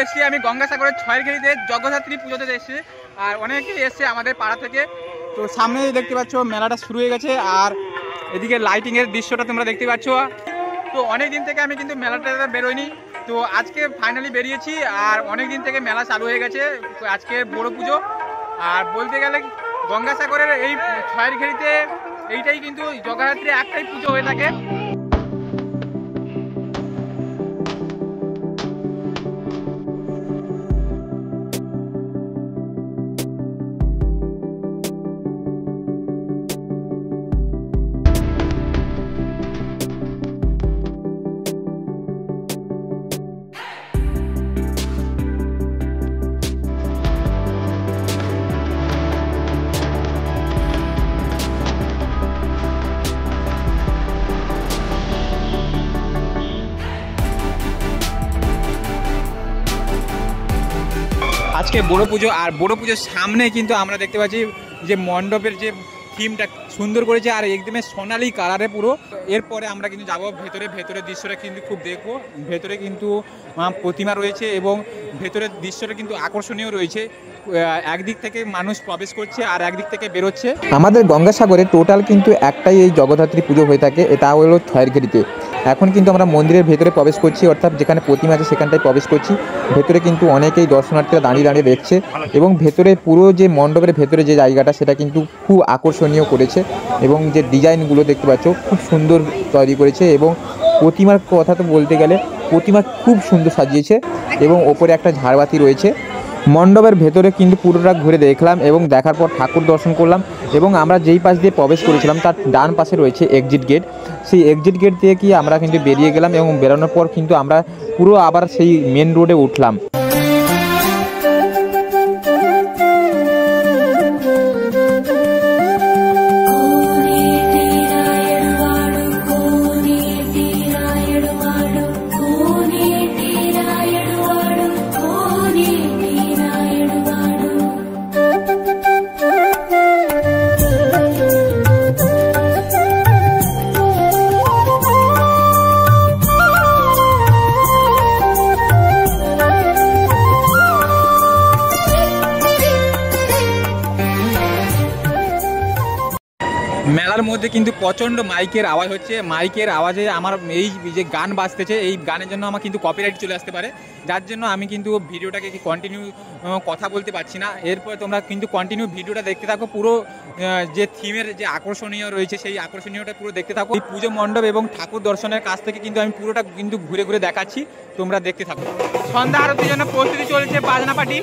এসেছি আমি গঙ্গাসাগরের ছয়েরঘেরিতে জগদ্ধাত্রী পুজোতে এসেছি। আর অনেকেই এসছে আমাদের পাড়া থেকে। তো সামনেই দেখতে পাচ্ছ মেলাটা শুরু হয়ে গেছে, আর এদিকে লাইটিংয়ের দৃশ্যটা তোমরা দেখতে পাচ্ছ। তো অনেক দিন থেকে আমি কিন্তু মেলাটাতে বেরোইনি, তো আজকে ফাইনালি বেরিয়েছি। আর অনেক দিন থেকে মেলা চালু হয়ে গেছে, আজকে বড় পুজো। আর বলতে গেলে গঙ্গাসাগরের এই ছয়েরঘেরিতে এইটাই কিন্তু জগদ্ধাত্রী একটাই পুজো হয়ে থাকে। আজকে বড় পুজো, আর বড় পুজোর সামনে কিন্তু আমরা দেখতে পাচ্ছি যে মণ্ডপের যে থিমটা সুন্দর করেছে, আর একদমই সোনালি কালারে পুরো। এরপরে আমরা কিন্তু যাবো ভেতরের দৃশ্যটা কিন্তু খুব দেখবো। ভেতরে কিন্তু প্রতিমা রয়েছে এবং ভেতরের দৃশ্যটা কিন্তু আকর্ষণীয় রয়েছে। একদিক থেকে মানুষ প্রবেশ করছে আর একদিক থেকে বেরোচ্ছে। আমাদের গঙ্গাসাগরে টোটাল কিন্তু একটাই এই জগদ্ধাত্রী পুজো হয়ে থাকে, এটা হলো ছয়েরঘেরিতে। এখন কিন্তু আমরা মন্দিরের ভেতরে প্রবেশ করছি, অর্থাৎ যেখানে প্রতিমা আছে সেখানটায় প্রবেশ করছি। ভেতরে কিন্তু অনেকেই দর্শনার্থীরা দাঁড়িয়ে দাঁড়িয়ে দেখছে, এবং ভেতরে পুরো যে মণ্ডপের ভেতরে যে জায়গাটা সেটা কিন্তু খুব আকর্ষণীয় করেছে, এবং যে ডিজাইনগুলো দেখতে পাচ্ছ খুব সুন্দর তৈরি করেছে। এবং প্রতিমার কথা তো বলতে গেলে প্রতিমা খুব সুন্দর সাজিয়েছে, এবং ওপরে একটা ঝাড়বাতি রয়েছে। মণ্ডপের ভেতরে কিন্তু পুরোটা ঘুরে দেখলাম, এবং দেখার পর ঠাকুর দর্শন করলাম। এবং আমরা যেই পাশ দিয়ে প্রবেশ করেছিলাম তার ডান পাশে রয়েছে এক্সিট গেট। সেই এক্সিট গেট দিয়ে কি আমরা কিন্তু বেরিয়ে গেলাম, এবং বেরোনোর পর কিন্তু আমরা পুরো আবার সেই মেন রোডে উঠলাম। মেলার মধ্যে কিন্তু প্রচণ্ড মাইকের আওয়াজ হচ্ছে। মাইকের আওয়াজে আমার এই যে গান বাজতেছে, এই গানের জন্য আমার কিন্তু কপিরাইট চলে আসতে পারে, যার জন্য আমি কিন্তু ভিডিওটাকে কন্টিনিউ কথা বলতে পারছি না। এরপর তোমরা কিন্তু কন্টিনিউ ভিডিওটা দেখতে থাকো, পুরো যে থিমের যে আকর্ষণীয় রয়েছে সেই আকর্ষণীয়টা পুরো দেখতে থাকো। এই পুজো মণ্ডপ এবং ঠাকুর দর্শনের কাছ থেকে কিন্তু আমি পুরোটা কিন্তু ঘুরে ঘুরে দেখাচ্ছি, তোমরা দেখতে থাকো। সন্ধ্যা আরতির জন্য প্রস্তুতি চলছে, বাজনা পার্টি।